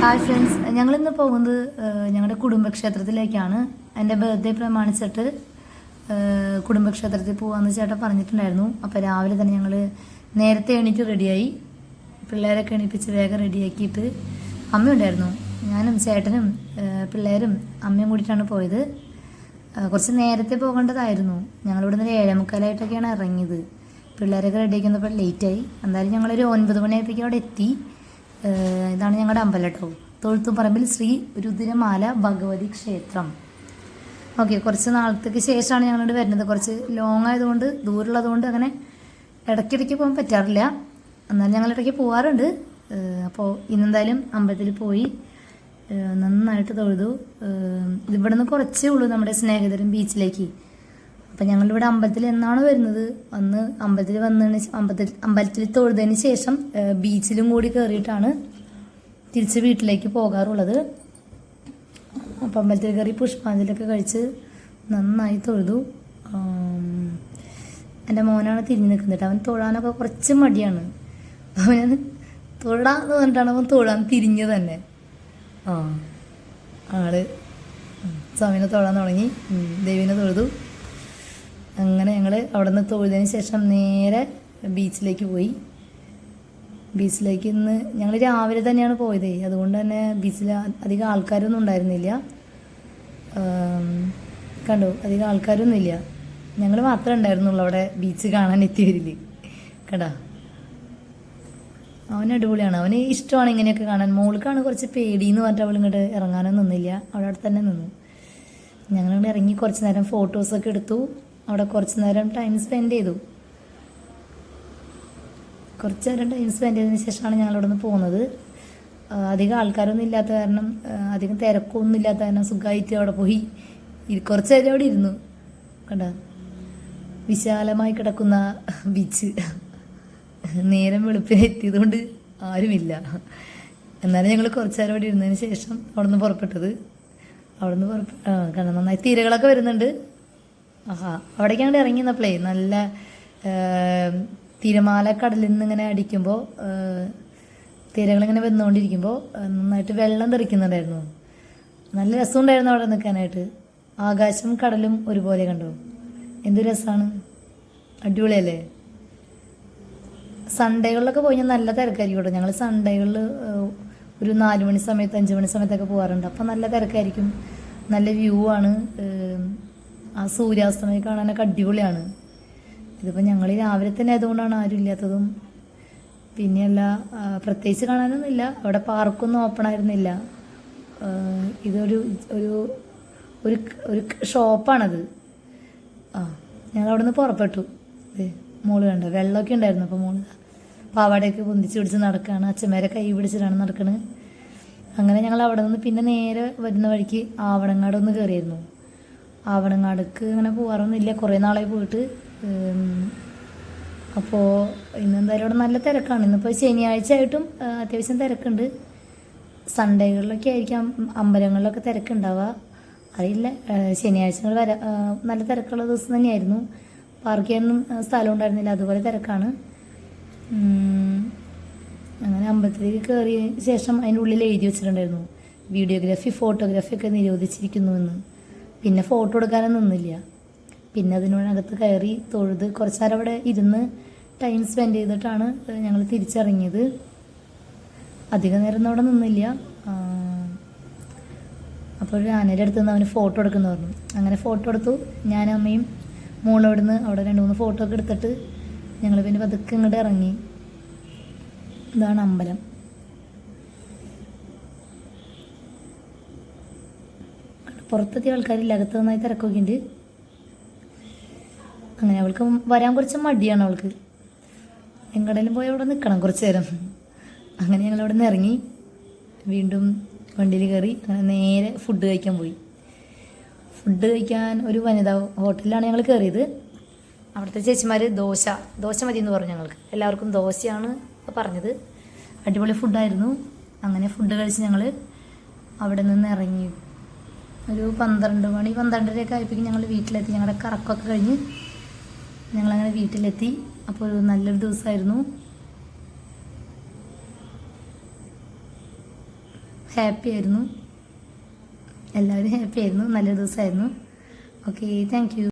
Hi friends, ഞങ്ങളിന്ന് പോകുന്നത് ഞങ്ങളുടെ കുടുംബക്ഷേത്രത്തിലേക്കാണ്. എൻ്റെ ബർത്ത്ഡേ പ്രമാണിച്ചിട്ട് കുടുംബക്ഷേത്രത്തിൽ പോകാമെന്ന് ചേട്ടൻ പറഞ്ഞിട്ടുണ്ടായിരുന്നു. അപ്പോൾ രാവിലെ തന്നെ ഞങ്ങൾ നേരത്തെ എണീറ്റ് റെഡിയായി, പിള്ളേരൊക്കെ എണീപ്പിച്ച് വേഗം റെഡിയാക്കിയിട്ട് അമ്മയുണ്ടായിരുന്നു. ഞാനും ചേട്ടനും പിള്ളേരും അമ്മയും കൂടിയിട്ടാണ് പോയത്. കുറച്ച് നേരത്തെ പോകേണ്ടതായിരുന്നു. ഞങ്ങളിവിടെ നിന്ന് 7:45 ഇറങ്ങിയത്. പിള്ളേരൊക്കെ റെഡിയാക്കുന്നപ്പോൾ ലേറ്റായി. എന്തായാലും ഞങ്ങളൊരു 9 മണിയായപ്പോഴേക്കും അവിടെ എത്തി. ഇതാണ് ഞങ്ങളുടെ അമ്പലം കേട്ടോ, തൊഴുത്തുംപറമ്പിൽ ശ്രീ രുദ്രമാല ഭഗവതി ക്ഷേത്രം. ഓക്കെ, കുറച്ച് നാളത്തേക്ക് ശേഷമാണ് ഞങ്ങളിവിടെ വരുന്നത്. കുറച്ച് ലോങ് ആയതുകൊണ്ട്, ദൂരമുള്ളതുകൊണ്ട് അങ്ങനെ ഇടയ്ക്കിടയ്ക്ക് പോകാൻ പറ്റാറില്ല. എന്നാലും ഞങ്ങൾ ഇടയ്ക്ക് പോകാറുണ്ട്. അപ്പോൾ ഇന്നെന്തായാലും അമ്പലത്തിൽ പോയി നന്നായിട്ട് തൊഴുതു. ഇവിടെ നിന്ന് കുറച്ചേ ഉള്ളൂ നമ്മുടെ സ്നേഹിതരും ബീച്ചിലേക്ക്. അപ്പം ഞങ്ങളിവിടെ അമ്പലത്തിൽ എന്നാണ് വരുന്നത്, അന്ന് അമ്പലത്തിൽ അമ്പലത്തിൽ തൊഴുതതിന് ശേഷം ബീച്ചിലും കൂടി കയറിയിട്ടാണ് തിരിച്ച് വീട്ടിലേക്ക് പോകാറുള്ളത്. അപ്പം അമ്പലത്തിൽ കയറി പുഷ്പാഞ്ജലിയൊക്കെ കഴിച്ച് നന്നായി തൊഴുതു. എൻ്റെ മോനാണ് തിരിഞ്ഞ് നിൽക്കുന്നത്. അവൻ തൊഴാനൊക്കെ കുറച്ച് മടിയാണ്. അവന് തൊഴാന്ന് പറഞ്ഞിട്ടാണ് അവൻ തൊഴാൻ തിരിഞ്ഞത് തന്നെ. ആള് സ്വാമിനെ തൊഴാൻ തുടങ്ങി, ദേവീനെ തൊഴുതു. അങ്ങനെ ഞങ്ങൾ അവിടെ നിന്ന് തൊഴുതിന് ശേഷം നേരെ ബീച്ചിലേക്ക് പോയി. ബീച്ചിലേക്ക് ഇന്ന് ഞങ്ങൾ രാവിലെ തന്നെയാണ് പോയത്, അതുകൊണ്ട് തന്നെ ബീച്ചിൽ അധികം ആൾക്കാരൊന്നും ഉണ്ടായിരുന്നില്ല. കണ്ടു, അധികം ആൾക്കാരൊന്നുമില്ല. ഞങ്ങൾ മാത്രമേ ഉണ്ടായിരുന്നുള്ളൂ അവിടെ ബീച്ച് കാണാൻ എത്തിയവരിൽ. കണ്ടാ, അവൻ അടിപൊളിയാണ്, അവന് ഇഷ്ടമാണ് ഇങ്ങനെയൊക്കെ കാണാൻ. മോൾക്കാണ് കുറച്ച് പേടിയെന്ന് പറഞ്ഞിട്ട് അവൾ ഇങ്ങോട്ട് ഇറങ്ങാനൊന്നും നിന്നില്ല, അവിടെ തന്നെ നിന്നു. ഞങ്ങളിവിടെ ഇറങ്ങി കുറച്ച് നേരം ഫോട്ടോസൊക്കെ എടുത്തു. അവിടെ കുറച്ച് നേരം ടൈം സ്പെൻഡ് ചെയ്തു. കുറച്ച് നേരം ടൈം സ്പെൻഡ് ചെയ്തതിന് ശേഷമാണ് ഞങ്ങളിവിടെ നിന്ന് പോകുന്നത്. അധികം ആൾക്കാരൊന്നും ഇല്ലാത്ത കാരണം, അധികം തിരക്കൊന്നും ഇല്ലാത്ത കാരണം സുഖമായിട്ട് അവിടെ പോയി കുറച്ച് നേരം അവിടെ ഇരുന്നു. കണ്ട, വിശാലമായി കിടക്കുന്ന ബീച്ച്. നേരം വെളുപ്പിന് എത്തിയതുകൊണ്ട് ആരുമില്ല. എന്നാലും ഞങ്ങൾ കുറച്ച് നേരം അവിടെ ഇരുന്നതിന് ശേഷം അവിടെ നിന്ന് പുറപ്പെട്ടത്. കാരണം നന്നായി തിരകളൊക്കെ വരുന്നുണ്ട്. അവിടേക്ക് അങ്ങോട്ട് ഇറങ്ങി നിന്നപ്പോഴേ നല്ല തിരമാല കടലിൽ നിന്ന് ഇങ്ങനെ അടിക്കുമ്പോൾ, തിരകളിങ്ങനെ വന്നുകൊണ്ടിരിക്കുമ്പോൾ നന്നായിട്ട് വെള്ളം തെറിക്കുന്നുണ്ടായിരുന്നു. നല്ല രസമുണ്ടായിരുന്നു അവിടെ നിൽക്കാനായിട്ട്. ആകാശം കടലും ഒരുപോലെ കണ്ടോ, എന്ത് രസമാണ്, അടിപൊളിയല്ലേ. സൺഡേകളിലൊക്കെ പോയി കഴിഞ്ഞാൽ നല്ല തിരക്കായിരിക്കും കേട്ടോ. ഞങ്ങൾ സൺഡേകളിൽ ഒരു 4 മണി സമയത്ത് 5 മണി സമയത്തൊക്കെ പോകാറുണ്ട്. അപ്പം നല്ല തിരക്കായിരിക്കും, നല്ല വ്യൂ ആണ്. ആ സൂര്യാസ്തമയം കാണാനൊക്കെ അടിപൊളിയാണ്. ഇതിപ്പോൾ ഞങ്ങൾ രാവിലെ തന്നെ ആയതുകൊണ്ടാണ് ആരും ഇല്ലാത്തതും. പിന്നെയല്ല, പ്രത്യേകിച്ച് കാണാനൊന്നുമില്ല. അവിടെ പാർക്കൊന്നും ഓപ്പൺ ആയിരുന്നില്ല. ഇതൊരു ഒരു ഒരു ഒരു ഷോപ്പാണത്. ഞങ്ങൾ അവിടെ നിന്ന് പുറപ്പെട്ടു. മോള് കണ്ടോ, വെള്ളമൊക്കെ ഉണ്ടായിരുന്നു. അപ്പോൾ മോള് പാവാടയൊക്കെ പൊന്തിച്ച് പിടിച്ച് നടക്കുകയാണ്, അച്ഛന്മാരെ കൈ പിടിച്ചിട്ടാണ് നടക്കുന്നത്. അങ്ങനെ ഞങ്ങൾ അവിടെ നിന്ന് പിന്നെ നേരെ വരുന്ന വഴിക്ക് ആവണങ്ങാട് ഒന്ന് കയറിയായിരുന്നു. ആവണങ്ങാടക്ക് അങ്ങനെ പോകാറൊന്നുമില്ല, കുറേ നാളായി പോയിട്ട്. അപ്പോൾ ഇന്നെന്തായാലും അവിടെ നല്ല തിരക്കാണ്. ഇന്നിപ്പോൾ ശനിയാഴ്ച ആയിട്ടും അത്യാവശ്യം തിരക്കുണ്ട്. സൺഡേകളിലൊക്കെ ആയിരിക്കാം അമ്പലങ്ങളിലൊക്കെ തിരക്കുണ്ടാവുക, അറിയില്ല. ശനിയാഴ്ചകൾ നല്ല തിരക്കുള്ള ദിവസം തന്നെയായിരുന്നു. പാർക്ക് ചെയ്യാനൊന്നും സ്ഥലം ഉണ്ടായിരുന്നില്ല, അതുപോലെ തിരക്കാണ്. അങ്ങനെ അമ്പലത്തിലേക്ക് കയറിയ ശേഷം അതിൻ്റെ ഉള്ളിൽ എഴുതി വെച്ചിട്ടുണ്ടായിരുന്നു വീഡിയോഗ്രാഫി ഫോട്ടോഗ്രാഫി ഒക്കെ നിരോധിച്ചിരിക്കുന്നുവെന്ന്. പിന്നെ ഫോട്ടോ എടുക്കാനൊന്നും നിന്നില്ല. പിന്നെ അതിനകത്ത് കയറി തൊഴുത് കുറച്ച് നേരം അവിടെ ഇരുന്ന് ടൈം സ്പെൻഡ് ചെയ്തിട്ടാണ് ഞങ്ങൾ തിരിച്ചിറങ്ങിയത്. അധികം നേരം അവിടെ നിന്നില്ല. അപ്പോൾ ആനയുടെ അടുത്ത് നിന്ന് അവന് ഫോട്ടോ എടുക്കുന്നു പറഞ്ഞു. അങ്ങനെ ഫോട്ടോ എടുത്തു. ഞാനും അമ്മയും മോളോടുന്ന് അവിടെ 2-3 ഫോട്ടോ ഒക്കെ എടുത്തിട്ട് ഞങ്ങൾ പിന്നെ പതുക്കെ ഇങ്ങോട്ട് ഇറങ്ങി. ഇതാണ് അമ്പലം. പുറത്തെത്തിയ ആൾക്കാരില്ല, അകത്ത് നന്നായി തിരക്കൊക്കെ ഉണ്ട്. അങ്ങനെ അവൾക്ക് വരാൻ കുറച്ച് മടിയാണ്. അവൾക്ക് എങ്ങടേലും പോയി അവിടെ നിൽക്കണം കുറച്ച് നേരം. അങ്ങനെ ഞങ്ങൾ അവിടെ നിന്ന് ഇറങ്ങി വീണ്ടും വണ്ടിയിൽ കയറി അങ്ങനെ നേരെ ഫുഡ് കഴിക്കാൻ പോയി. ഫുഡ് കഴിക്കാൻ ഒരു വനിതാ ഹോട്ടലിലാണ് ഞങ്ങൾ കയറിയത്. അവിടുത്തെ ചേച്ചിമാർ ദോശ മതി എന്ന് പറഞ്ഞു. ഞങ്ങൾക്ക് എല്ലാവർക്കും ദോശയാണ് പറഞ്ഞത്. അടിപൊളി ഫുഡായിരുന്നു. അങ്ങനെ ഫുഡ് കഴിച്ച് ഞങ്ങൾ അവിടെ നിന്ന് ഇറങ്ങി. ഒരു 12 മണി 12:30 ആയപ്പോഴേക്കും ഞങ്ങൾ വീട്ടിലെത്തി. ഞങ്ങളുടെ കറക്കമൊക്കെ കഴിഞ്ഞ് ഞങ്ങളങ്ങനെ വീട്ടിലെത്തി. അപ്പോൾ ഒരു നല്ലൊരു ദിവസമായിരുന്നു. ഹാപ്പി ആയിരുന്നു, എല്ലാവരും ഹാപ്പി ആയിരുന്നു. നല്ലൊരു ദിവസമായിരുന്നു. Okay, thank you.